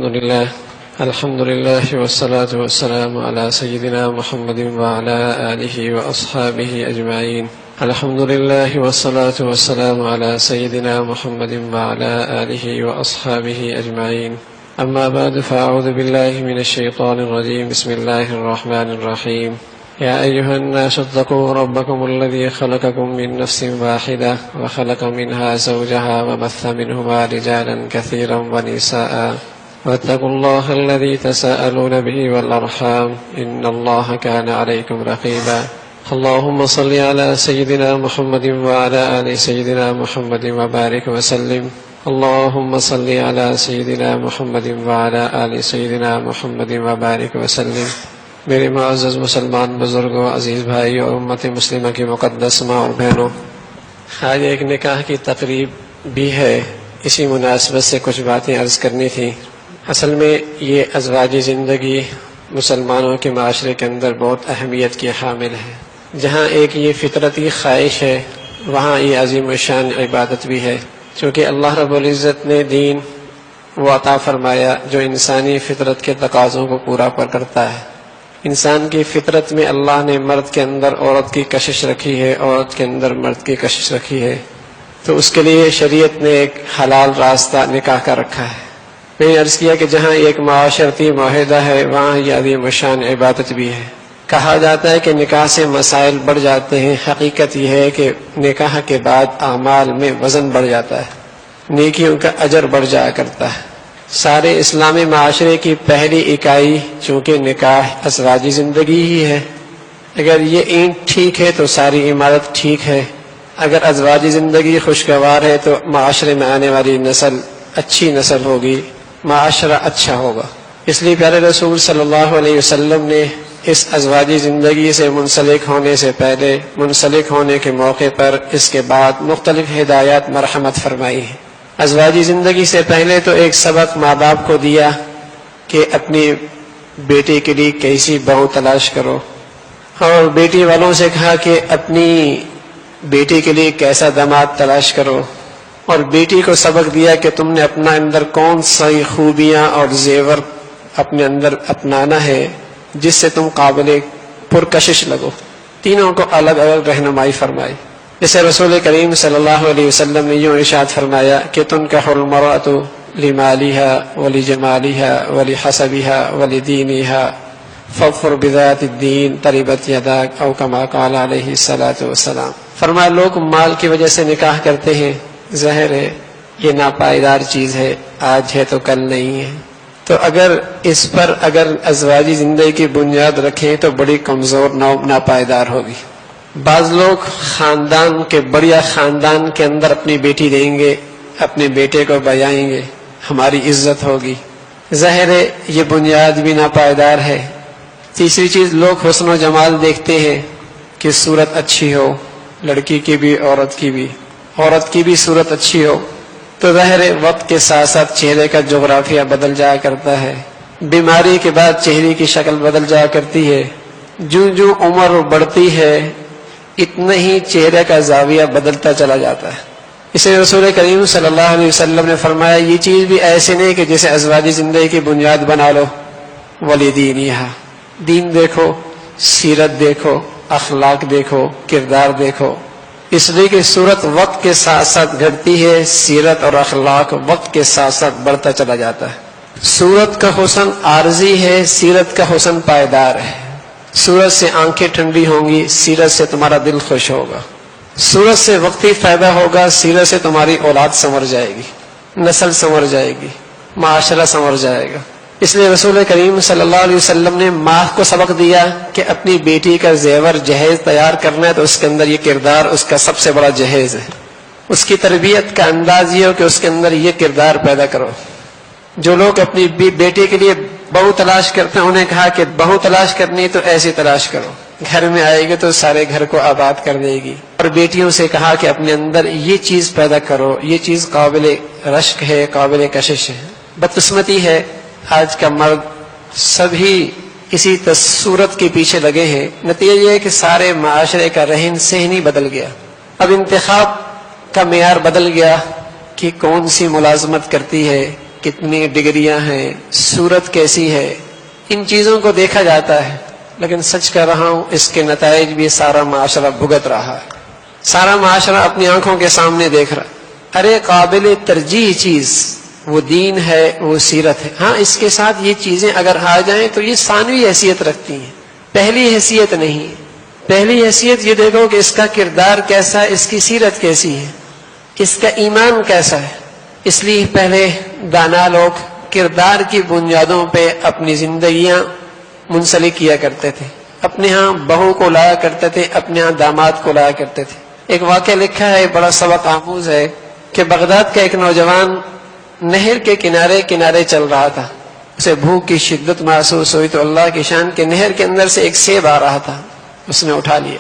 الحمد لله والصلاة والسلام على سيدنا محمد وعلى آله وأصحابه أجمعين. الحمد لله والصلاة والسلام على سيدنا محمد وعلى آله وأصحابه أجمعين. أما بعد فأعوذ بالله من الشيطان الرجيم. بسم الله الرحمن الرحيم. يا أيها الناس اتقوا ربكم الذي خلقكم من نفس واحدة وخلق منها زوجها وبث منهما رجالا كثيرا ونساء واتقوا الله الذي تساءلون به والأرحام إن الله كان عليكم رقيبا. اللهم صل على سيدنا محمد وعلى آل سيدنا محمد وبارك وسلم. اللهم صل على سيدنا محمد وعلى آل سيدنا محمد وبارك وسلم. میرے معزز مسلمان بزرگوں، عزیز بھائیوں اور امت مسلمہ کی مقدس ماں اور بہنوں، آج ایک نکاح کی تقریب بھی ہے، اسی مناسبت سے کچھ باتیں عرض کرنی تھی. اصل میں یہ ازواجی زندگی مسلمانوں کے معاشرے کے اندر بہت اہمیت کی حامل ہے. جہاں ایک یہ فطرتی خواہش ہے، وہاں یہ عظیم الشان عبادت بھی ہے، چونکہ اللہ رب العزت نے دین وہ عطا فرمایا جو انسانی فطرت کے تقاضوں کو پورا کرتا ہے. انسان کی فطرت میں اللہ نے مرد کے اندر عورت کی کشش رکھی ہے، عورت کے اندر مرد کی کشش رکھی ہے، تو اس کے لیے شریعت نے ایک حلال راستہ نکاح کا رکھا ہے. میں نے عرض کیا کہ جہاں ایک معاشرتی معاہدہ ہے، وہاں یہ عظیم الشان عبادت بھی ہے. کہا جاتا ہے کہ نکاح سے مسائل بڑھ جاتے ہیں. حقیقت یہ ہے کہ نکاح کے بعد اعمال میں وزن بڑھ جاتا ہے، نیکیوں کا اجر بڑھ جایا کرتا ہے. سارے اسلامی معاشرے کی پہلی اکائی چونکہ نکاح ازواجی زندگی ہی ہے. اگر یہ اینٹ ٹھیک ہے تو ساری عمارت ٹھیک ہے. اگر ازواجی زندگی خوشگوار ہے تو معاشرے میں آنے والی نسل اچھی نسل ہوگی، معاشرہ اچھا ہوگا. اس لیے پیارے رسول صلی اللہ علیہ وسلم نے اس ازواجی زندگی سے منسلک ہونے سے پہلے، منسلک ہونے کے موقع پر، اس کے بعد مختلف ہدایات مرحمت فرمائی ہیں. ازواجی زندگی سے پہلے تو ایک سبق ماں باپ کو دیا کہ اپنی بیٹی کے لیے کیسی بہو تلاش کرو، اور بیٹی والوں سے کہا کہ اپنی بیٹی کے لیے کیسا داماد تلاش کرو، اور بیٹی کو سبق دیا کہ تم نے اپنا اندر کون سی خوبیاں اور زیور اپنے اندر اپنانا ہے جس سے تم قابل پرکشش لگو. تینوں کو الگ الگ رہنمائی فرمائی. جیسے رسول کریم صلی اللہ علیہ وسلم نے یوں ارشاد فرمایا کہ تنکح المرأة لمالها ولجمالها ولحسبها ولدینها فاظفر بذات الدین تربت یداک او کما قال علیہ الصلاۃ والسلام. فرمایا لوگ مال کی وجہ سے نکاح کرتے ہیں، ظاہر ہے یہ ناپائیدار چیز ہے، آج ہے تو کل نہیں ہے. تو اگر اس پر ازواجی زندگی کی بنیاد رکھیں تو بڑی کمزور ناپائیدار ہوگی. بعض لوگ خاندان کے بڑیا خاندان کے اندر اپنی بیٹی دیں گے، اپنے بیٹے کو بیائیں گے، ہماری عزت ہوگی. ظاہر ہے یہ بنیاد بھی ناپائیدار ہے. تیسری چیز، لوگ حسن و جمال دیکھتے ہیں کہ صورت اچھی ہو، لڑکی کی بھی عورت کی بھی صورت اچھی ہو. تو ظاہر ہے وقت کے ساتھ ساتھ چہرے کا جغرافیہ بدل جایا کرتا ہے. بیماری کے بعد چہرے کی شکل بدل جایا کرتی ہے. جو عمر بڑھتی ہے اتنا ہی چہرے کا زاویہ بدلتا چلا جاتا ہے. اسے رسول کریم صلی اللہ علیہ وسلم نے فرمایا یہ چیز بھی ایسے نہیں کہ جیسے ازواجی زندگی کی بنیاد بنا لو. ولیدینہا، دین دیکھو، سیرت دیکھو، اخلاق دیکھو، کردار دیکھو. اس لیے کہ صورت وقت کے ساتھ ساتھ گھٹتی ہے، سیرت اور اخلاق وقت کے ساتھ ساتھ بڑھتا چلا جاتا ہے. صورت کا حسن عارضی ہے، سیرت کا حسن پائیدار ہے. صورت سے آنکھیں ٹھنڈی ہوں گی، سیرت سے تمہارا دل خوش ہوگا. صورت سے وقتی فائدہ ہوگا، سیرت سے تمہاری اولاد سنور جائے گی، نسل سنور جائے گی، معاشرہ سنور جائے گا. اس لیے رسول کریم صلی اللہ علیہ وسلم نے ماں کو سبق دیا کہ اپنی بیٹی کا زیور جہیز تیار کرنا ہے تو اس کے اندر یہ کردار اس کا سب سے بڑا جہیز ہے. اس کی تربیت کا انداز یہ ہو کہ اس کے اندر یہ کردار پیدا کرو. جو لوگ اپنی بیٹی کے لیے بہو تلاش کرتے ہیں انہیں کہا کہ بہو تلاش کرنی تو ایسی تلاش کرو، گھر میں آئے گی تو سارے گھر کو آباد کر دے گی. اور بیٹیوں سے کہا کہ اپنے اندر یہ چیز پیدا کرو، یہ چیز قابل رشک ہے، قابل کشش ہے. بدقسمتی ہے آج کا مرد سبھی اسی صورت کے پیچھے لگے ہیں. نتیجہ یہ ہے کہ سارے معاشرے کا رہن سہن ہی بدل گیا. اب انتخاب کا معیار بدل گیا کہ کون سی ملازمت کرتی ہے، کتنی ڈگریاں ہیں، صورت کیسی ہے، ان چیزوں کو دیکھا جاتا ہے، لیکن سچ کہہ رہا ہوں اس کے نتائج بھی سارا معاشرہ بھگت رہا ہے، سارا معاشرہ اپنی آنکھوں کے سامنے دیکھ رہا ہے۔ ارے قابل ترجیح چیز وہ دین ہے، وہ سیرت ہے۔ ہاں اس کے ساتھ یہ چیزیں اگر آ جائیں تو یہ ثانوی حیثیت رکھتی ہیں، پہلی حیثیت نہیں ہے۔ پہلی حیثیت یہ دیکھو کہ اس کا کردار کیسا ہے، اس کی سیرت کیسی ہے، اس کا ایمان کیسا ہے۔ اس لیے پہلے دانا لوگ کردار کی بنیادوں پہ اپنی زندگیاں منسلک کیا کرتے تھے، اپنے ہاں بہو کو لایا کرتے تھے، اپنے ہاں داماد کو لایا کرتے تھے۔ ایک واقعہ لکھا ہے، بڑا سبق آموز ہے، کہ بغداد کا ایک نوجوان نہر کے کنارے کنارے چل رہا تھا، اسے بھوک کی شدت محسوس ہوئی تو اللہ کی شان کے نہر کے اندر سے ایک سیب آ رہا تھا، اس نے اٹھا لیا۔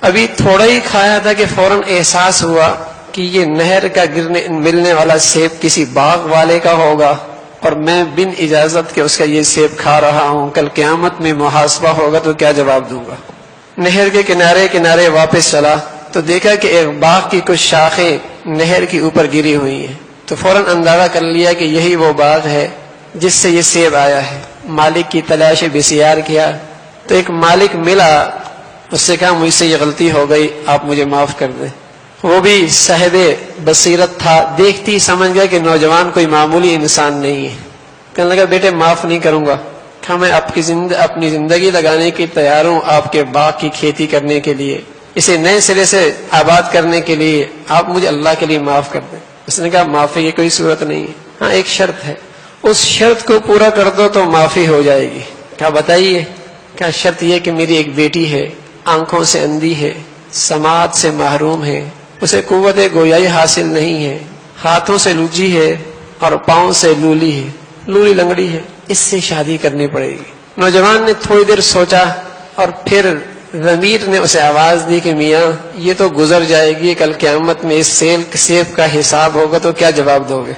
ابھی تھوڑا ہی کھایا تھا کہ فوراً احساس ہوا کہ یہ نہر کا ملنے والا سیب کسی باغ والے کا ہوگا، اور میں بن اجازت کے اس کا یہ سیب کھا رہا ہوں، کل قیامت میں محاسبہ ہوگا تو کیا جواب دوں گا۔ نہر کے کنارے کنارے واپس چلا تو دیکھا کہ ایک باغ کی کچھ شاخیں نہر کے اوپر گری ہوئی ہیں، تو فوراً اندازہ کر لیا کہ یہی وہ باغ ہے جس سے یہ سیب آیا ہے۔ مالک کی تلاش بسیار کیا تو ایک مالک ملا، اس سے کہا مجھ سے یہ غلطی ہو گئی، آپ مجھے معاف کر دیں۔ وہ بھی صاحب بصیرت تھا، دیکھتی سمجھ گیا کہ نوجوان کوئی معمولی انسان نہیں ہے، کہنے لگا بیٹے معاف نہیں کروں گا، کہا میں اپنی زندگی لگانے کی تیار ہوں آپ کے باغ کی کھیتی کرنے کے لیے، اسے نئے سرے سے آباد کرنے کے لیے، آپ مجھے اللہ کے لیے معاف کر دیں۔ اس نے کہا معافی کی کوئی صورت نہیں ہے، ہاں ایک شرط ہے، اس شرط کو پورا کر دو تو معافی ہو جائے گی۔ کیا بتائیے؟ کیا شرط یہ کہ میری ایک بیٹی ہے، آنکھوں سے اندھی ہے، سماعت سے محروم ہے، اسے قوت گویائی حاصل نہیں ہے، ہاتھوں سے لوجی ہے اور پاؤں سے لولی لنگڑی ہے، اس سے شادی کرنی پڑے گی۔ نوجوان نے تھوڑی دیر سوچا اور پھر ضمیر نے اسے آواز دی کہ میاں یہ تو گزر جائے گی، کل قیامت میں اس سیب کا حساب ہوگا تو کیا جواب دو گے؟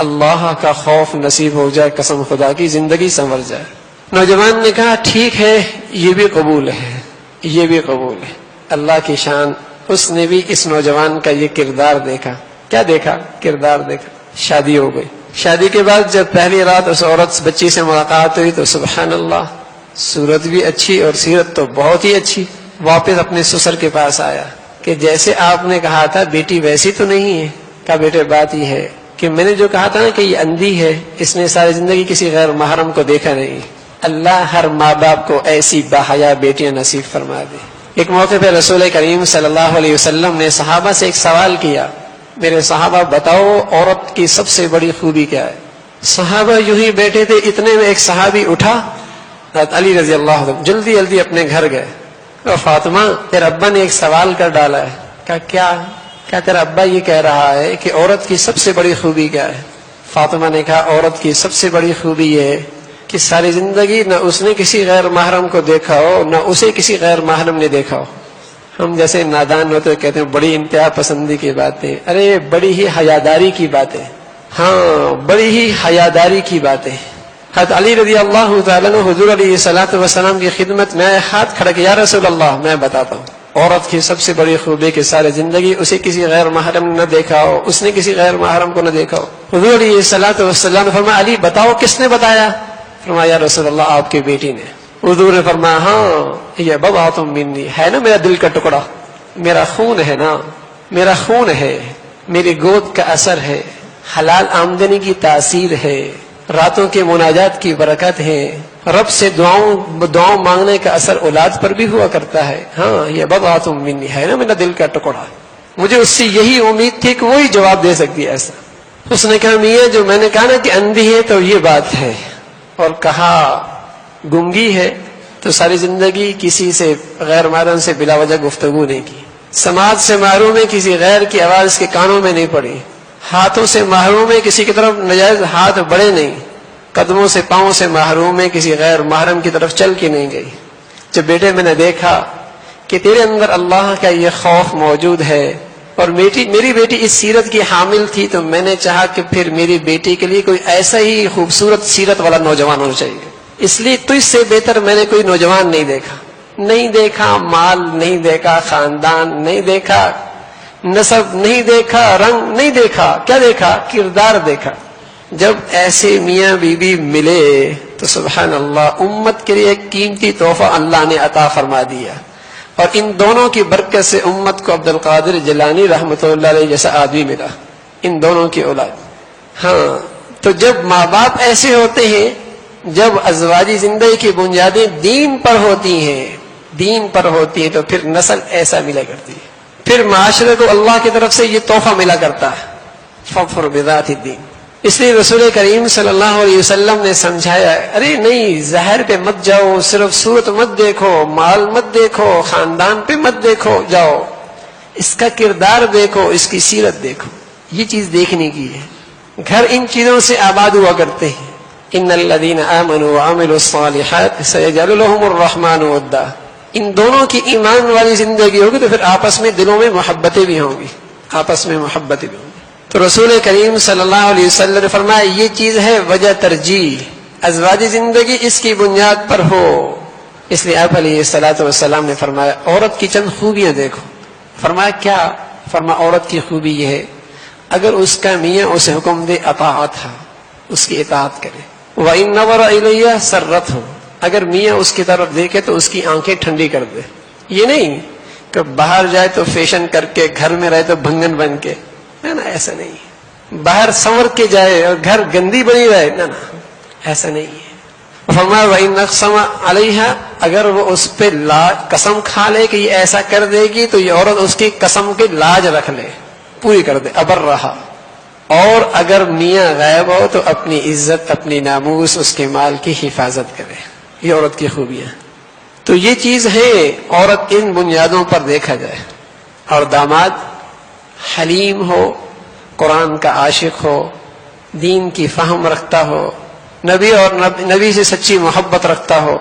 اللہ کا خوف نصیب ہو جائے، قسم خدا کی زندگی سنور جائے۔ نوجوان نے کہا ٹھیک ہے، یہ بھی قبول ہے، یہ بھی قبول ہے۔ اللہ کی شان، اس نے بھی اس نوجوان کا یہ کردار دیکھا۔ کیا دیکھا؟ کردار دیکھا۔ شادی ہو گئی۔ شادی کے بعد جب پہلی رات اس عورت بچی سے ملاقات ہوئی تو سبحان اللہ، صورت بھی اچھی اور سیرت تو بہت ہی اچھی۔ واپس اپنے سسر کے پاس آیا کہ جیسے آپ نے کہا تھا بیٹی ویسی تو نہیں ہے۔ کہا بیٹے بات یہ ہے کہ میں نے جو کہا تھا نا کہ یہ اندھی ہے، اس نے ساری زندگی کسی غیر محرم کو دیکھا نہیں۔ اللہ ہر ماں باپ کو ایسی باحیا بیٹیاں نصیب فرما دے۔ ایک موقع پہ رسول کریم صلی اللہ علیہ وسلم نے صحابہ سے ایک سوال کیا، میرے صحابہ بتاؤ عورت کی سب سے بڑی خوبی کیا ہے؟ صحابہ یوں ہی بیٹھے تھے، اتنے میں ایک صحابی اٹھا، حضرت علی رضی اللہ عنہ، جلدی جلدی اپنے گھر گئے۔ اور فاطمہ تیرے ابا نے ایک سوال کر ڈالا ہے۔ کیا تیرا ابا یہ کہہ رہا ہے کہ عورت کی سب سے بڑی خوبی کیا ہے؟ فاطمہ نے کہا عورت کی سب سے بڑی خوبی یہ ہے کہ ساری زندگی نہ اس نے کسی غیر محرم کو دیکھا ہو، نہ اسے کسی غیر محرم نے دیکھا ہو۔ ہم جیسے نادان ہوتے کہتے ہیں بڑی انتہا پسندی کی باتیں، ارے بڑی ہی حیاداری کی باتیں، ہاں بڑی ہی حیاداری کی باتیں۔ حضرت علی رضی اللہ تعالیٰ عنہ حضور علیہ الصلوۃ والسلام کی خدمت میں آئے، ہاتھ کھڑا کیا، یا رسول اللہ میں بتاتا ہوں عورت کی سب سے بڑی خوبی کہ ساری زندگی اسے کسی غیر محرم نے نہ دیکھا ہو، اس نے کسی غیر محرم کو نہ دیکھا ہو۔ حضور علیہ الصلوۃ والسلام نے فرمایا علی بتاؤ کس نے بتایا؟ فرمایا یا رسول اللہ آپ کی بیٹی نے۔ حضور نے فرمایا ہاں یہ بضعۃ منی، ہے نا میرا دل کا ٹکڑا، میرا خون ہے نا، میرا خون ہے، میری گود کا اثر ہے، حلال آمدنی کی تاثیر ہے، راتوں کے مناجات کی برکت ہے، رب سے دعاؤں مانگنے کا اثر اولاد پر بھی ہوا کرتا ہے۔ ہاں یہ بضعۃ منی، ہے نا میرا دل کا ٹکڑا، مجھے اس سے یہی امید تھی کہ وہی جواب دے سکتی ہے ایسا۔ اس نے کہا میاں جو میں نے کہا نا کہ اندھی ہے تو یہ بات ہے، اور کہا گنگی ہے تو ساری زندگی کسی سے غیر محرم سے بلا وجہ گفتگو نہیں کی، سماعت سے محروم ہے، کسی غیر کی آواز کے کانوں میں نہیں پڑی، ہاتھوں سے محروم ہے، کسی کی طرف نجائز ہاتھ بڑھے نہیں، قدموں سے پاؤں سے محروم ہے، کسی غیر محرم کی طرف چل کے نہیں گئی۔ جب بیٹے میں نے دیکھا کہ تیرے اندر اللہ کا یہ خوف موجود ہے اور میری بیٹی اس سیرت کی حامل تھی تو میں نے چاہا کہ پھر میری بیٹی کے لیے کوئی ایسا ہی خوبصورت سیرت والا نوجوان ہونا چاہیے، اس لیے تجھ سے بہتر میں نے کوئی نوجوان نہیں دیکھا، مال نہیں دیکھا، خاندان نہیں دیکھا، نسب نہیں دیکھا، رنگ نہیں دیکھا، کیا دیکھا؟ کردار دیکھا۔ جب ایسے میاں بیوی ملے تو سبحان اللہ امت کے لیے ایک قیمتی تحفہ اللہ نے عطا فرما دیا، اور ان دونوں کی برکت سے امت کو عبد القادر جیلانی رحمۃ اللہ علیہ جیسا آدمی ملا، ان دونوں کی اولاد۔ ہاں، تو جب ماں باپ ایسے ہوتے ہیں، جب ازواجی زندگی کی بنیادیں دین پر ہوتی ہیں تو پھر نسل ایسا ملا کرتی ہے، پھر معاشرے کو اللہ کی طرف سے یہ تحفہ ملا کرتا ہے، فَاظْفَرْ بِذَاتِ الدِّينِ۔ اس لیے رسول کریم صلی اللہ علیہ وسلم نے سمجھایا، ارے نہیں، ظاہر پہ مت جاؤ، صرف صورت مت دیکھو، مال مت دیکھو، خاندان پہ مت دیکھو، جاؤ اس کا کردار دیکھو، اس کی سیرت دیکھو، یہ چیز دیکھنے کی ہے۔ گھر ان چیزوں سے آباد ہوا کرتے ہیں۔ ان الذین آمنوا وعملوا الصالحات سیجعل لهم الرحمن ودا۔ ان دونوں کی ایمان والی زندگی ہوگی تو پھر آپس میں دلوں میں محبتیں بھی ہوں گی، تو رسول کریم صلی اللہ علیہ وسلم نے فرمایا یہ چیز ہے وجہ ترجیح، ازواجی زندگی اس کی بنیاد پر ہو۔ اس لیے آپ علیہ الصلوۃ والسلام نے فرمایا عورت کی چند خوبیاں دیکھو۔ فرمایا کیا؟ فرمایا عورت کی خوبی یہ ہے، اگر اس کا میاں اسے حکم دے اطاعت ہے، اس کی اطاعت کرے۔ وَإِن نَظَرَ إِلَيْهَا سَرَّتْهُ، اگر میاں اس کی طرف دیکھے تو اس کی آنکھیں ٹھنڈی کر دے۔ یہ نہیں کہ باہر جائے تو فیشن کر کے، گھر میں رہے تو بھنگن بن کے، نا ایسا نہیں ہے۔ باہر سنور کے جائے اور گھر گندی بنی رہے، نا ایسا نہیں ہے۔ فرمایا وَإِنْ أَقْسَمَ عَلَيْهَا، اگر وہ اس پہ قسم کھا لے کہ یہ ایسا کر دے گی تو یہ عورت اس کی قسم کی لاج رکھ لے، پوری کر دے، ابر رہا۔ اور اگر میاں غائب ہو تو اپنی عزت، اپنی ناموس، اس کے مال کی حفاظت کرے۔ یہ عورت کی خوبیاں، تو یہ چیز ہے، عورت ان بنیادوں پر دیکھا جائے۔ اور داماد حلیم ہو، قرآن کا عاشق ہو، دین کی فہم رکھتا ہو، نبی اور نبی سے سچی محبت رکھتا ہو۔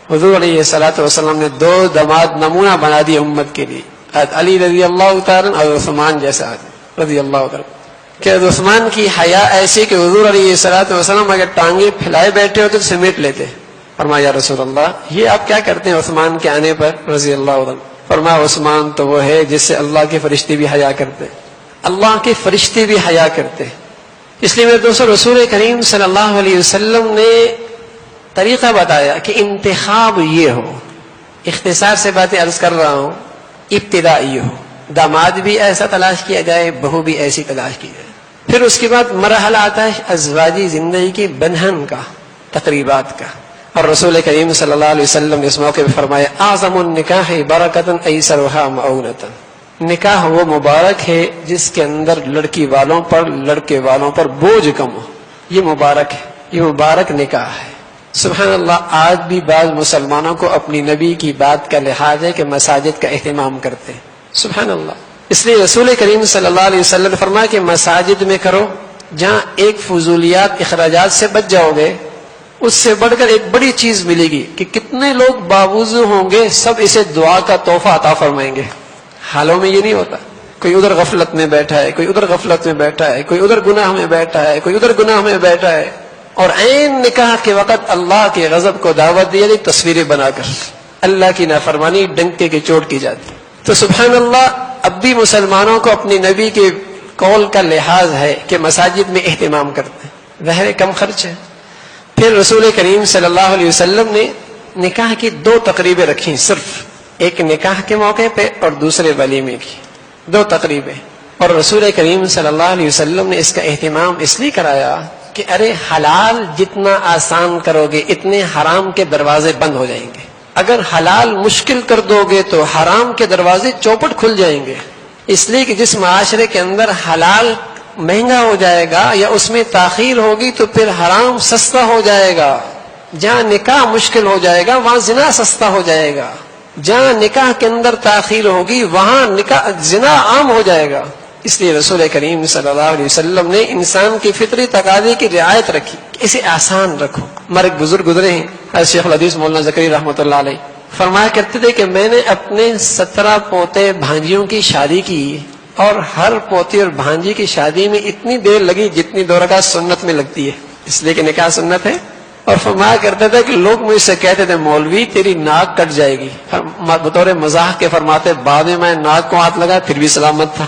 حضور علیہ الصلوۃ والسلام نے 2 داماد نمونہ بنا دیے امت کے لیے، علی رضی اللہ تعالیٰ اور عثمان جیسا آدمی رضی اللہ تعالیٰ، کہ عثمان کی حیا ایسی کہ حضور علیہ الصلوۃ والسلام اگر ٹانگیں پھیلائے بیٹھے ہوتے تو سمیٹ لیتے۔ فرمایا یا رسول اللہ یہ آپ کیا کرتے ہیں عثمان کے آنے پر رضی اللہ عنہ؟ فرمایا عثمان تو وہ ہے جس سے اللہ کے فرشتے بھی حیا کرتے، اللہ کے فرشتے بھی حیا کرتے۔ اس لیے میرے دوستو رسول کریم صلی اللہ علیہ وسلم نے طریقہ بتایا کہ انتخاب یہ ہو، اختصار سے باتیں عرض کر رہا ہوں، ابتدا یہ ہو، داماد بھی ایسا تلاش کیا جائے، بہو بھی ایسی تلاش کی جائے۔ پھر اس کے بعد مرحلہ آتا ہے ازواجی زندگی کے بندھن کا، تقریبات کا، اور رسول کریم صلی اللہ علیہ وسلم نے اس موقع پہ فرمایا اعظم النکاح برکتاً ایسرھا معونۃ، نکاح وہ مبارک ہے جس کے اندر لڑکی والوں پر، لڑکے والوں پر بوجھ کم ہو، یہ مبارک ہے، یہ مبارک نکاح ہے۔ سبحان اللہ، آج بھی بعض مسلمانوں کو اپنی نبی کی بات کا لحاظ ہے کہ مساجد کا اہتمام کرتے ہیں، سبحان اللہ۔ اس لیے رسول کریم صلی اللہ علیہ وسلم نے فرمایا کہ مساجد میں کرو، جہاں ایک فضولیات اخراجات سے بچ جاؤ گے، اس سے بڑھ کر ایک بڑی چیز ملے گی کہ کتنے لوگ باوضو ہوں گے، سب اسے دعا کا تحفہ عطا فرمائیں گے۔ حالوں میں یہ نہیں ہوتا، کوئی ادھر غفلت میں بیٹھا ہے، کوئی ادھر غفلت میں بیٹھا ہے، کوئی ادھر گناہ میں بیٹھا ہے، کوئی ادھر گناہ میں بیٹھا ہے، اور عین نکاح کے وقت اللہ کے غضب کو دعوت دی جاتی، تصویریں بنا کر اللہ کی نافرمانی ڈنکے کی چوٹ کی جاتی۔ تو سبحان اللہ، اب بھی مسلمانوں کو اپنی نبی کے قول کا لحاظ ہے کہ مساجد میں اہتمام کرتے ہیں، ظاہر کم خرچ ہے۔ پھر رسول کریم صلی اللہ علیہ وسلم نے نکاح کی 2 تقریبیں رکھی، صرف ایک نکاح کے موقع پہ اور دوسرے ولیمے کی، 2 تقریبیں۔ اور رسول کریم صلی اللہ علیہ وسلم نے اس کا اہتمام اس لیے کرایا کہ ارے حلال جتنا آسان کرو گے اتنے حرام کے دروازے بند ہو جائیں گے، اگر حلال مشکل کر دو گے تو حرام کے دروازے چوپٹ کھل جائیں گے۔ اس لیے کہ جس معاشرے کے اندر حلال مہنگا ہو جائے گا یا اس میں تاخیر ہوگی تو پھر حرام سستا ہو جائے گا، جہاں نکاح مشکل ہو جائے گا وہاں زنا سستا ہو جائے گا، جہاں نکاح کے اندر تاخیر ہوگی وہاں زنا عام ہو جائے گا۔ اس لیے رسول کریم صلی اللہ علیہ وسلم نے انسان کی فطری تقاضے کی رعایت رکھی، اسے آسان رکھو۔ ہمارے ایک بزرگ گزرے ہیں شیخ الحدیث مولانا زکریا رحمۃ اللہ علیہ، فرمایا کرتے تھے کہ میں نے اپنے 17 پوتے بھانجیوں کی شادی کی، اور ہر پوتی اور بھانجی کی شادی میں اتنی دیر لگی جتنی 2 رکعت سنت میں لگتی ہے، اس لیے کہ نکاح سنت ہے۔ اور فرمایا کرتا تھا کہ لوگ مجھ سے کہتے تھے مولوی تیری ناک کٹ جائے گی، بطور مزاح کے فرماتے بعد میں ناک کو ہاتھ لگا پھر بھی سلامت تھا۔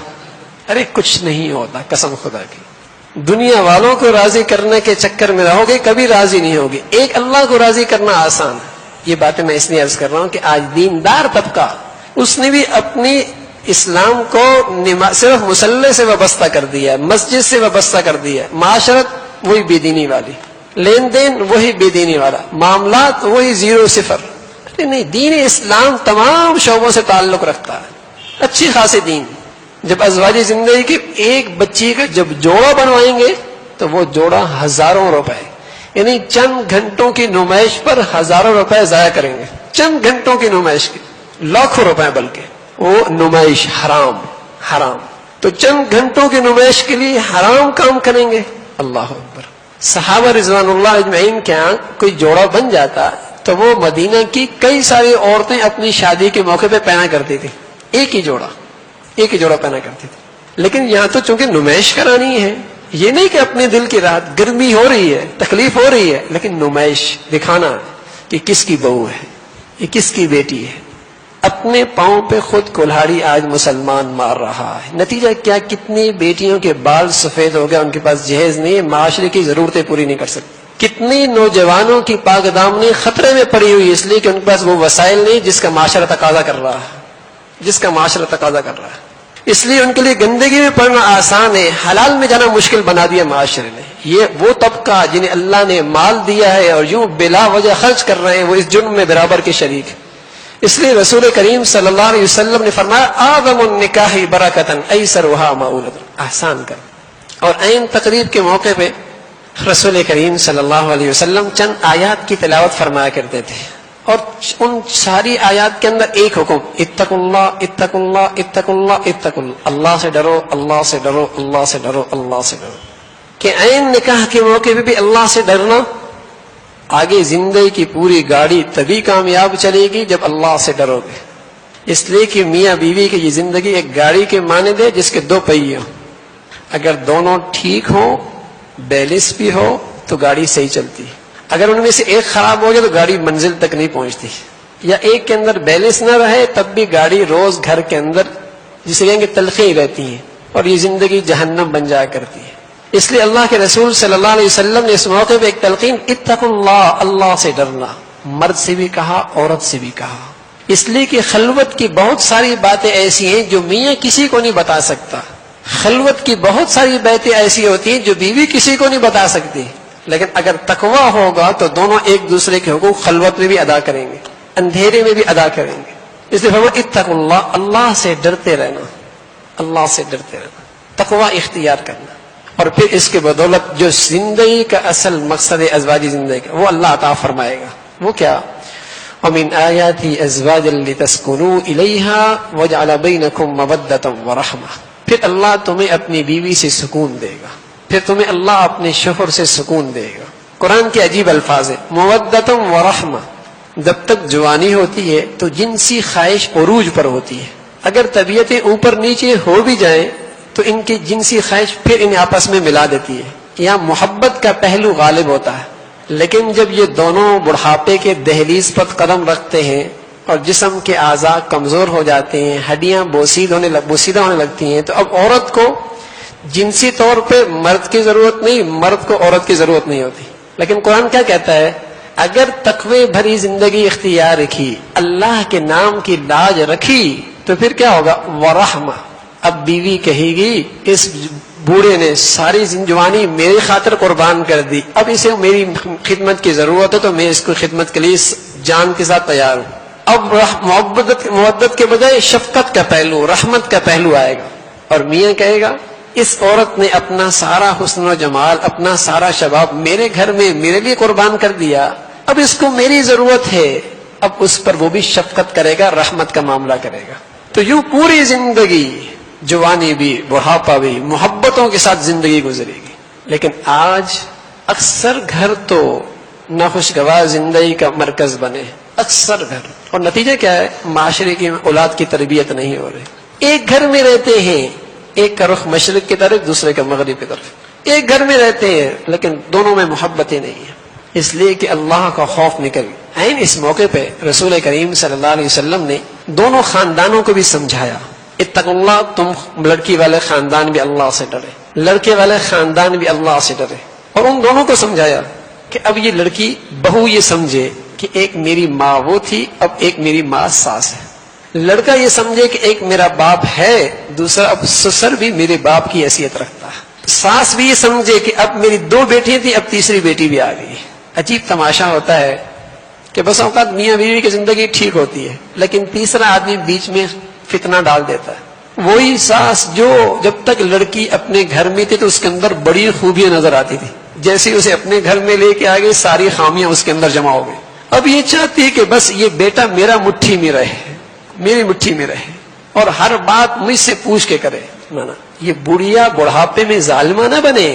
ارے کچھ نہیں ہوتا، قسم خدا کی، دنیا والوں کو راضی کرنے کے چکر میں رہو گے کبھی راضی نہیں ہوگی. ایک اللہ کو راضی کرنا آسان ہے. یہ باتیں میں اس لیے عرض کر رہا ہوں کہ آج دیندار طبقہ اس نے بھی اپنی اسلام کو صرف مسلح سے وابستہ کر دیا ہے, مسجد سے وابستہ کر دیا ہے. معاشرت وہی بے دینی والی, لین دین وہی بے دینی والا, معاملات وہی 0-0. ارے نہیں, دین اسلام تمام شعبوں سے تعلق رکھتا ہے, اچھی خاصی دین. جب ازواجی زندگی کی ایک بچی کا جب جوڑا بنوائیں گے تو وہ جوڑا ہزاروں روپے, یعنی چند گھنٹوں کی نمائش پر ہزاروں روپے ضائع کریں گے. چند گھنٹوں کی نمائش کی لاکھوں روپے, بلکہ وہ نمائش حرام. تو چند گھنٹوں کی نمائش کے لیے حرام کام کریں گے. اللہ اکبر. صحابہ رضوان اللہ اجمعین کے ہاں کوئی جوڑا بن جاتا تو وہ مدینہ کی کئی ساری عورتیں اپنی شادی کے موقع پہ پہنا کرتی تھی. ایک ہی جوڑا پہنا کرتی تھی. لیکن یہاں تو چونکہ نمائش کرانی ہے, یہ نہیں کہ اپنے دل کی رات, گرمی ہو رہی ہے, تکلیف ہو رہی ہے, لیکن نمائش دکھانا کہ کس کی بہو ہے, یہ کس کی بیٹی ہے. اپنے پاؤں پہ خود کلہاڑی آج مسلمان مار رہا ہے. نتیجہ کیا, کتنی بیٹیوں کے بال سفید ہو گئے, ان کے پاس جہیز نہیں, معاشرے کی ضرورتیں پوری نہیں کر سکتے. کتنی نوجوانوں کی پاک دامنی خطرے میں پڑی ہوئی اس لیے کہ ان کے پاس وہ وسائل نہیں جس کا معاشرہ تقاضا کر رہا ہے. اس لیے ان کے لیے گندگی میں پڑنا آسان ہے, حلال میں جانا مشکل بنا دیا معاشرے نے. یہ وہ طبقہ جنہیں اللہ نے مال دیا ہے اور یوں بلا وجہ خرچ کر رہے ہیں, وہ اس جرم میں برابر کے شریک ہے. اس لیے رسول کریم صلی اللہ علیہ وسلم نے فرمایا اعظم النکاح برکۃ ایسرھا مؤونۃ, آسان کر. اور عین تقریب کے موقع پہ رسول کریم صلی اللہ علیہ وسلم چند آیات کی تلاوت فرمایا کرتے تھے, اور ان ساری آیات کے اندر ایک حکم, اتقوا اللہ اتقوا اللہ اتقوا اللہ اتقوا اللہ, اللہ سے ڈرو, اللہ سے ڈرو, اللہ سے ڈرو, اللہ سے ڈرو. کہ عین نکاح کے موقع پہ بھی اللہ سے ڈرنا. آگے زندگی کی پوری گاڑی تبھی کامیاب چلے گی جب اللہ سے ڈرو گے. اس لیے کہ میاں بیوی کی یہ زندگی ایک گاڑی کے مانند ہے جس کے 2 پہیے ہوں. اگر دونوں ٹھیک ہوں, بیلنس بھی ہو, تو گاڑی صحیح چلتی. اگر ان میں سے ایک خراب ہو گیا تو گاڑی منزل تک نہیں پہنچتی. یا ایک کے اندر بیلنس نہ رہے تب بھی گاڑی روز گھر کے اندر جسے کہیں گے تلخیں رہتی ہیں, اور یہ زندگی جہنم بن جایا کرتی ہے. اس لیے اللہ کے رسول صلی اللہ علیہ وسلم نے اس موقع پہ ایک تلقین, اتقوا اللہ, اللہ سے ڈرنا, مرد سے بھی کہا, عورت سے بھی کہا. اس لیے کہ خلوت کی بہت ساری باتیں ایسی ہیں جو میاں کسی کو نہیں بتا سکتا. خلوت کی بہت ساری باتیں ایسی ہوتی ہیں جو بیوی کسی کو نہیں بتا سکتی. لیکن اگر تقویٰ ہوگا تو دونوں ایک دوسرے کے حقوق خلوت میں بھی ادا کریں گے, اندھیرے میں بھی ادا کریں گے. اس لیے فرمایا اتقوا اللہ, اللہ سے ڈرتے رہنا, اللہ سے ڈرتے رہنا, تقویٰ اختیار کرنا. اور پھر اس کے بدولت جو زندگی کا اصل مقصد ہے ازواجی زندگی کا, وہ اللہ عطا فرمائے گا. وہ کیا؟ وَمِنْ آيَاتِهِ أَزْوَاجًا لِتَسْكُنُوا إِلَيْهَا وَجَعَلَ بَيْنَكُمْ مَوَدَّةً وَرَحْمَةً. پھر اللہ تمہیں اپنی بیوی سے سکون دے گا, پھر تمہیں اللہ اپنے شوہر سے سکون دے گا. قرآن کے عجیب الفاظ ہیں, مودۃ ورحمہ. جب تک جوانی ہوتی ہے تو جنسی خواہش عروج پر ہوتی ہے. اگر طبیعتیں اوپر نیچے ہو بھی جائیں تو ان کی جنسی خواہش پھر انہیں آپس میں ملا دیتی ہے. یہاں محبت کا پہلو غالب ہوتا ہے. لیکن جب یہ دونوں بڑھاپے کے دہلیز پر قدم رکھتے ہیں اور جسم کے اعضاء کمزور ہو جاتے ہیں, ہڈیاں بوسیدہ ہونے لگتی ہیں, تو اب عورت کو جنسی طور پہ مرد کی ضرورت نہیں, مرد کو عورت کی ضرورت نہیں ہوتی. لیکن قرآن کیا کہتا ہے؟ اگر تقوی بھری زندگی اختیار رکھی, اللہ کے نام کی لاج رکھی, تو پھر کیا ہوگا؟ ورحمہ. اب بیوی کہے گی اس بوڑھے نے ساری جوانی میری خاطر قربان کر دی, اب اسے میری خدمت کی ضرورت ہے تو میں اس کو خدمت کے لیے جان کے ساتھ تیار ہوں. اب محبت کے بجائے شفقت کا پہلو, رحمت کا پہلو آئے گا. اور میاں کہے گا اس عورت نے اپنا سارا حسن و جمال, اپنا سارا شباب میرے گھر میں میرے لیے قربان کر دیا, اب اس کو میری ضرورت ہے. اب اس پر وہ بھی شفقت کرے گا, رحمت کا معاملہ کرے گا. تو یوں پوری زندگی, جوانی بھی بڑھاپا بھی, محبتوں کے ساتھ زندگی گزرے گی. لیکن آج اکثر گھر تو ناخوشگوار زندگی کا مرکز بنے, اکثر گھر. اور نتیجہ کیا ہے؟ معاشرے کی اولاد کی تربیت نہیں ہو رہی. ایک گھر میں رہتے ہیں, ایک کا رخ مشرق کی طرف, دوسرے کا مغرب کی طرف. ایک گھر میں رہتے ہیں لیکن دونوں میں محبتیں نہیں ہیں. اس لیے کہ اللہ کا خوف نکل. اس موقع پہ رسول کریم صلی اللہ علیہ وسلم نے دونوں خاندانوں کو بھی سمجھایا, اتقوا اللہ, تم لڑکی والے خاندان بھی اللہ سے ڈرے. لڑکے والے خاندان بھی اللہ سے ڈرے، اور ان دونوں کو سمجھایا کہ اب یہ لڑکی بہو یہ سمجھے کہ ایک میری ماں وہ تھی، اب ایک میری ماں ساس ہے، لڑکا یہ سمجھے کہ ایک میرا باپ ہے، دوسرا اب سسر بھی میرے باپ کی حیثیت رکھتا ہے، ساس بھی یہ سمجھے کہ اب میری 2 بیٹیاں تھیں، اب تیسری بیٹی بھی آ گئی۔ عجیب تماشا ہوتا ہے کہ بس اوقات میاں بیوی کی زندگی ٹھیک ہوتی ہے، لیکن تیسرا آدمی بیچ میں فتنہ ڈال دیتا ہے۔ وہی ساس جو جب تک لڑکی اپنے گھر میں تھی تو اس کے اندر بڑی خوبیاں نظر آتی تھی، جیسے ہی اسے اپنے گھر میں لے کے آ گئی ساری خامیاں اس کے اندر جمع ہو گئی۔ اب یہ چاہتی ہے کہ بس یہ بیٹا میرا مٹھی میں رہے، میری مٹھی میں رہے، اور ہر بات مجھ سے پوچھ کے کرے۔ نا یہ بڑھیا بڑھاپے میں ظالمہ نہ بنے،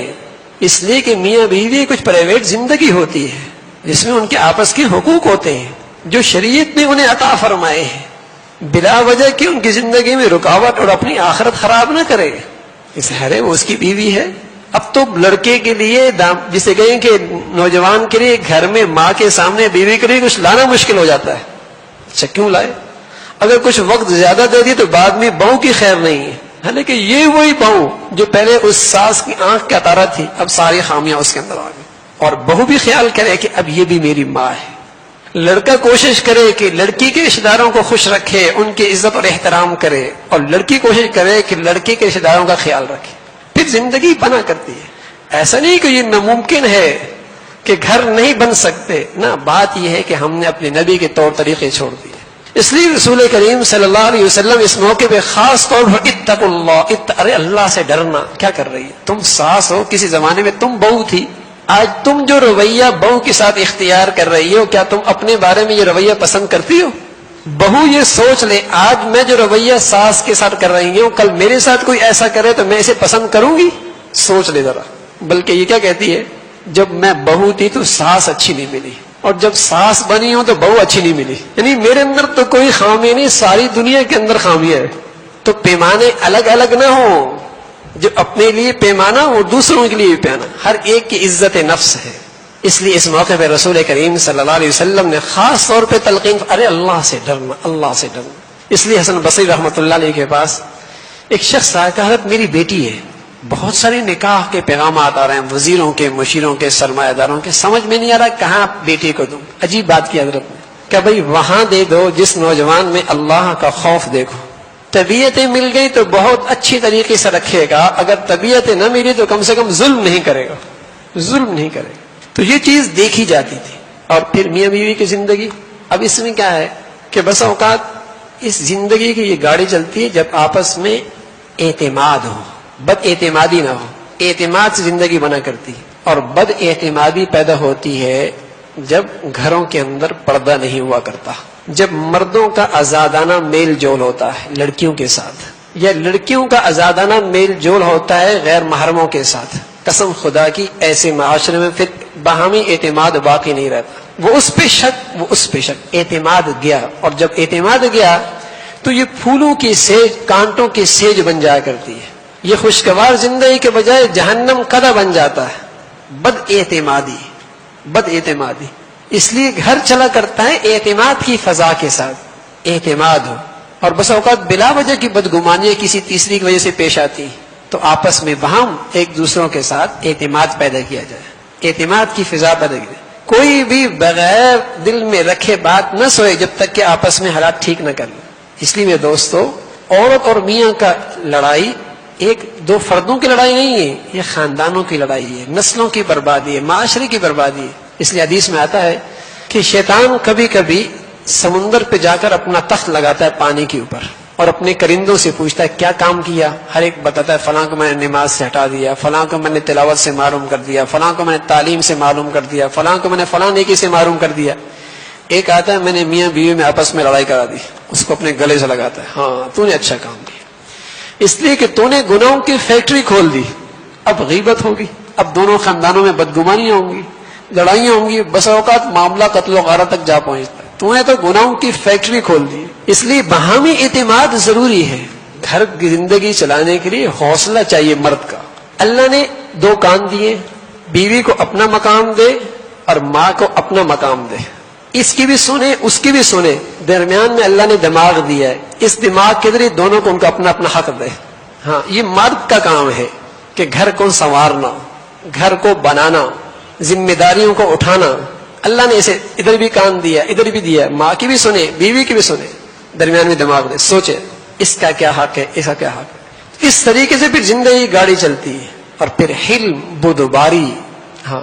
اس لیے کہ میاں بیوی کچھ پرائیویٹ زندگی ہوتی ہے جس میں ان کے آپس کے حقوق ہوتے ہیں جو شریعت نے انہیں عطا فرمائے ہیں، بلا وجہ کہ ان کی زندگی میں رکاوٹ اور اپنی آخرت خراب نہ کرے۔ اس ہے وہ اس کی بیوی ہے۔ اب تو لڑکے کے لیے جسے کہیں کہ نوجوان کے لیے گھر میں ماں کے سامنے بیوی کے لیے کچھ لانا مشکل ہو جاتا ہے۔ اچھا کیوں لائے؟ اگر کچھ وقت زیادہ دے دی تو بعد میں بہو کی خیر نہیں ہے، حالانکہ یہ وہی بہو جو پہلے اس ساس کی آنکھ کا تارا تھی، اب ساری خامیاں اس کے اندر آ گئی۔ اور بہو بھی خیال کرے کہ اب یہ بھی میری ماں ہے۔ لڑکا کوشش کرے کہ لڑکی کے رشتہ داروں کو خوش رکھے، ان کی عزت اور احترام کرے، اور لڑکی کوشش کرے کہ لڑکے کے رشتہ داروں کا خیال رکھے، پھر زندگی بنا کرتی ہے۔ ایسا نہیں کہ یہ ناممکن ہے کہ گھر نہیں بن سکتے، نہ، بات یہ ہے کہ ہم نے اپنے نبی کے طور طریقے چھوڑ دیے۔ اس لیے رسول کریم صلی اللہ علیہ وسلم اس موقع پہ خاص طور پر اتقوا اللہ، ارے اللہ سے ڈرنا۔ کیا کر رہی ہے تم؟ ساس ہو، کسی زمانے میں تم بہو تھی، آج تم جو رویہ بہو کے ساتھ اختیار کر رہی ہو، کیا تم اپنے بارے میں یہ رویہ پسند کرتی ہو؟ بہو یہ سوچ لے، آج میں جو رویہ ساس کے ساتھ کر رہی ہوں، کل میرے ساتھ کوئی ایسا کرے تو میں اسے پسند کروں گی؟ سوچ لے ذرا۔ بلکہ یہ کیا کہتی ہے، جب میں بہو تھی تو ساس اچھی نہیں ملی، اور جب ساس بنی ہوں تو بہو اچھی نہیں ملی، یعنی میرے اندر تو کوئی خامی نہیں، ساری دنیا کے اندر خامیاں ہے۔ تو پیمانے الگ الگ نہ ہوں، جو اپنے لیے پیمانہ وہ دوسروں کے لیے بھی پیمانہ، ہر ایک کی عزت نفس ہے۔ اس لیے اس موقع پہ رسول کریم صلی اللہ علیہ وسلم نے خاص طور پہ تلقین، ارے اللہ سے ڈرنا، اللہ سے ڈرنا۔ اس لیے حسن بصری رحمۃ اللہ علیہ کے پاس ایک شخص آیا کہ حضرت میری بیٹی ہے، بہت سارے نکاح کے پیغامات آ رہے ہیں، وزیروں کے، مشیروں کے، سرمایہ داروں کے، سمجھ میں نہیں آ رہا کہاں بیٹی کو دوں۔ عجیب بات کی حضرت نے کہ بھائی وہاں دے دو جس نوجوان میں اللہ کا خوف دیکھو۔ طبیعتیں مل گئی تو بہت اچھی طریقے سے رکھے گا، اگر طبیعتیں نہ ملی تو کم سے کم ظلم نہیں کرے گا، ظلم نہیں کرے گا۔ تو یہ چیز دیکھی جاتی تھی۔ اور پھر میاں بیوی کی زندگی، اب اس میں کیا ہے کہ بس اوقات اس زندگی کی یہ گاڑی چلتی ہے جب آپس میں اعتماد ہو، بد اعتمادی نہ ہو۔ اعتماد سے زندگی بنا کرتی ہے، اور بد اعتمادی پیدا ہوتی ہے جب گھروں کے اندر پردہ نہیں ہوا کرتا، جب مردوں کا آزادانہ میل جول ہوتا ہے لڑکیوں کے ساتھ، یا لڑکیوں کا آزادانہ میل جول ہوتا ہے غیر محرموں کے ساتھ۔ قسم خدا کی ایسے معاشرے میں پھر باہمی اعتماد باقی نہیں رہتا، وہ اس پہ شک، اعتماد گیا، اور جب اعتماد گیا تو یہ پھولوں کی سیج کانٹوں کی سیج بن جایا کرتی ہے، یہ خوشگوار زندگی کے بجائے جہنم قدہ بن جاتا ہے۔ بد اعتمادی، اس لیے گھر چلا کرتا ہے اعتماد کی فضا کے ساتھ، اعتماد ہو، اور بس اوقات بلا وجہ کی بدگمانیاں کسی تیسری کی وجہ سے پیش آتی، تو آپس میں باہم ایک دوسروں کے ساتھ اعتماد پیدا کیا جائے، اعتماد کی فضا پیدا کی جائے۔ کوئی بھی بغیر دل میں رکھے بات نہ سوئے جب تک کہ آپس میں حالات ٹھیک نہ کر لیں۔ اس لیے میرے دوستو، عورت اور میاں کا لڑائی ایک دو فردوں کی لڑائی نہیں ہے، یہ خاندانوں کی لڑائی ہے، نسلوں کی بربادی ہے، معاشرے کی بربادی ہے۔ اس لیے حدیث میں آتا ہے کہ شیطان کبھی کبھی سمندر پہ جا کر اپنا تخت لگاتا ہے پانی کے اوپر، اور اپنے کرندوں سے پوچھتا ہے کیا کام کیا، ہر ایک بتاتا ہے فلاں کو میں نے نماز سے ہٹا دیا، فلاں کو میں نے تلاوت سے معروم کر دیا، فلاں کو میں نے تعلیم سے معلوم کر دیا، فلاں کو میں نے فلاں نیکی سے معروم کر دیا۔ ایک آتا ہے میں نے میاں بیوی میں آپس میں لڑائی کرا دی، اس کو اپنے گلے سے لگاتا ہے، ہاں تو نے اچھا کام کیا، اس لیے کہ تو نے گناہوں کی فیکٹری کھول دی، اب غیبت ہوگی، اب دونوں خاندانوں میں بدگمانیاں ہوں گی، لڑائیاں ہوں گی، بس اوقات معاملہ قتل و غارت تک جا پہنچتا ہے۔ تو نے تو گناہوں کی فیکٹری کھول دی۔ اس لیے باہمی اعتماد ضروری ہے۔ گھر کی زندگی چلانے کے لیے حوصلہ چاہیے مرد کا۔ اللہ نے دو کان دیے، بیوی کو اپنا مقام دے اور ماں کو اپنا مقام دے، اس کی بھی سنے اس کی بھی سنے، درمیان میں اللہ نے دماغ دیا ہے، اس دماغ کے ذریعے دونوں کو ان کا اپنا اپنا حق دے۔ ہاں یہ مرد کا کام ہے، کہ گھر کو سنوارنا، گھر کو بنانا، ذمہ داریوں کو اٹھانا، اللہ نے اسے ادھر بھی کان دیا، ادھر بھی دیا، ماں کی بھی سنے، بیوی کی بھی سنے، درمیان میں دماغ نے سوچے اس کا کیا حق ہے، اس کا کیا حق ہے۔ اس طریقے سے پھر زندگی گاڑی چلتی ہے۔ اور پھر حلم، بردباری، ہاں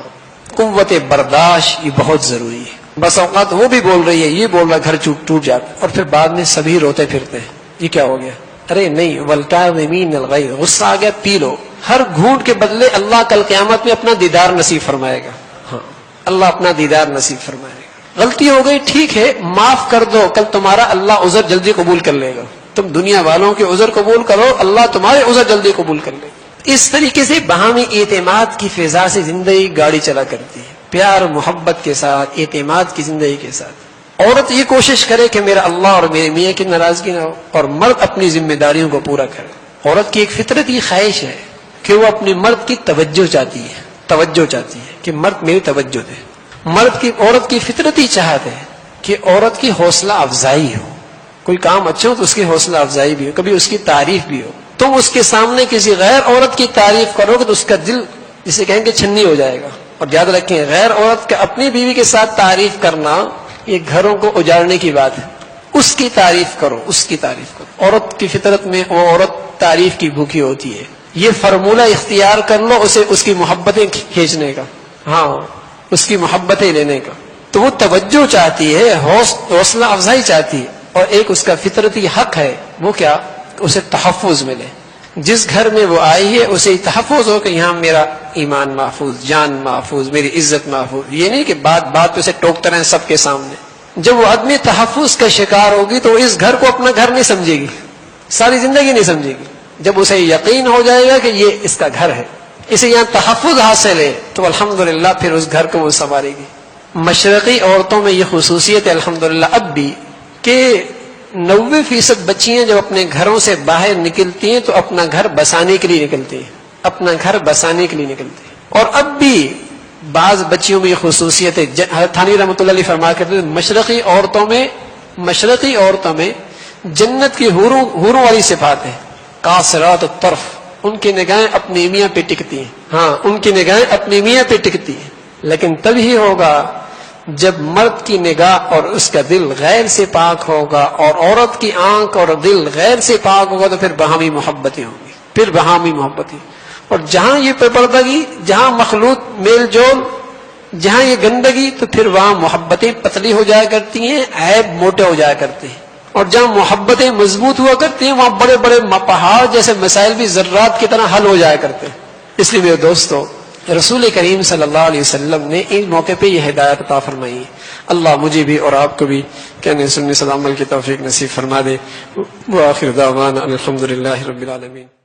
قوت برداشت، یہ بہت ضروری ہے۔ بس اوقات وہ بھی بول رہی ہے، یہ بول رہا، گھر ٹوٹ جاتا، اور پھر بعد میں سبھی روتے پھرتے ہیں، یہ کیا ہو گیا؟ ارے نہیں، والکاظمین الغیظ، غصہ آ گیا پی لو۔ ہر گھونٹ کے بدلے اللہ کل قیامت میں اپنا دیدار نصیب فرمائے گا۔ ہاں اللہ اپنا دیدار نصیب فرمائے گا۔ غلطی ہو گئی، ٹھیک ہے، معاف کر دو، کل تمہارا اللہ عذر جلدی قبول کر لے گا۔ تم دنیا والوں کے عذر قبول کرو، اللہ تمہارے عذر جلدی قبول کر لے گا۔ اس طریقے سے باہمی اعتماد کی فضا سے زندگی گاڑی چلا کرتی ہے، پیار محبت کے ساتھ، اعتماد کی زندگی کے ساتھ۔ عورت یہ کوشش کرے کہ میرا اللہ اور میرے میاں کی ناراضگی نہ ہو، اور مرد اپنی ذمہ داریوں کو پورا کرے۔ عورت کی ایک فطرتی خواہش ہے کہ وہ اپنی مرد کی توجہ چاہتی ہے، توجہ چاہتی ہے کہ مرد میری توجہ دے۔ عورت کی فطرتی چاہت ہے کہ عورت کی حوصلہ افزائی ہو، کوئی کام اچھا ہو تو اس کی حوصلہ افزائی بھی ہو، کبھی اس کی تعریف بھی ہو۔ تم اس کے سامنے کسی غیر عورت کی تعریف کرو گے تو اس کا دل جسے کہیں گے چھنی ہو جائے گا۔ اور یاد رکھیں، غیر عورت کا اپنی بیوی کے ساتھ تعریف کرنا یہ گھروں کو اجاڑنے کی بات ہے۔ اس کی تعریف کرو، اس کی تعریف کرو۔ عورت کی فطرت میں وہ عورت تعریف کی بھوکی ہوتی ہے۔ یہ فارمولہ اختیار کر لو اسے، اس کی محبتیں کھینچنے کا، ہاں اس کی محبتیں لینے کا۔ تو وہ توجہ چاہتی ہے، حوصلہ افزائی چاہتی ہے، اور ایک اس کا فطرتی حق ہے، وہ کیا؟ اسے تحفظ ملے۔ جس گھر میں وہ آئی ہے اسے تحفظ ہو کہ یہاں میرا ایمان محفوظ، جان محفوظ، میری عزت محفوظ۔ یہ نہیں کہ بات پہ اسے ٹوکتے رہیں سب کے سامنے۔ جب وہ عدم تحفظ کا شکار ہوگی تو اس گھر کو اپنا گھر نہیں سمجھے گی، ساری زندگی نہیں سمجھے گی۔ جب اسے یقین ہو جائے گا کہ یہ اس کا گھر ہے، اسے یہاں تحفظ حاصل ہے، تو الحمدللہ پھر اس گھر کو وہ سنوارے گی۔ مشرقی عورتوں میں یہ خصوصیت ہے الحمدللہ اب بھی کہ 90% بچیاں جب اپنے گھروں سے باہر نکلتی ہیں تو اپنا گھر بسانے کے لیے نکلتی ہیں، اپنا گھر بسانے کے لیے نکلتی ہیں۔ اور اب بھی بعض بچیوں میں یہ خصوصیت ہے، تھانی رحمۃ اللہ علیہ فرمایا کرتے ہیں مشرقی عورتوں میں جنت کی حوروں والی صفات ہے، قاصرات الطرف، ان کی نگاہیں اپنی میاں پہ ٹکتی ہیں، ہاں ان کی نگاہیں اپنی میاں پہ ٹکتی ہیں۔ لیکن تب ہی ہوگا جب مرد کی نگاہ اور اس کا دل غیر سے پاک ہوگا، اور عورت کی آنکھ اور دل غیر سے پاک ہوگا، تو پھر باہمی محبتیں ہوں گی، پھر باہمی محبتیں۔ اور جہاں یہ پردگی، جہاں مخلوط میل جول، جہاں یہ گندگی، تو پھر وہاں محبتیں پتلی ہو جایا کرتی ہیں، عیب موٹے ہو جایا کرتے ہیں۔ اور جہاں محبتیں مضبوط ہوا کرتی ہیں وہاں بڑے بڑے پہاڑ جیسے مسائل بھی ذرات کی طرح حل ہو جایا کرتے ہیں۔ اس لیے میرے دوستو، رسول کریم صلی اللہ علیہ وسلم نے اس موقع پہ یہ ہدایت عطا فرمائی ہے۔ اللہ مجھے بھی اور آپ کو بھی کہنے سننے سے عمل کی توفیق نصیب فرما دے۔ وآخر دعوانا الحمدللہ رب العالمین۔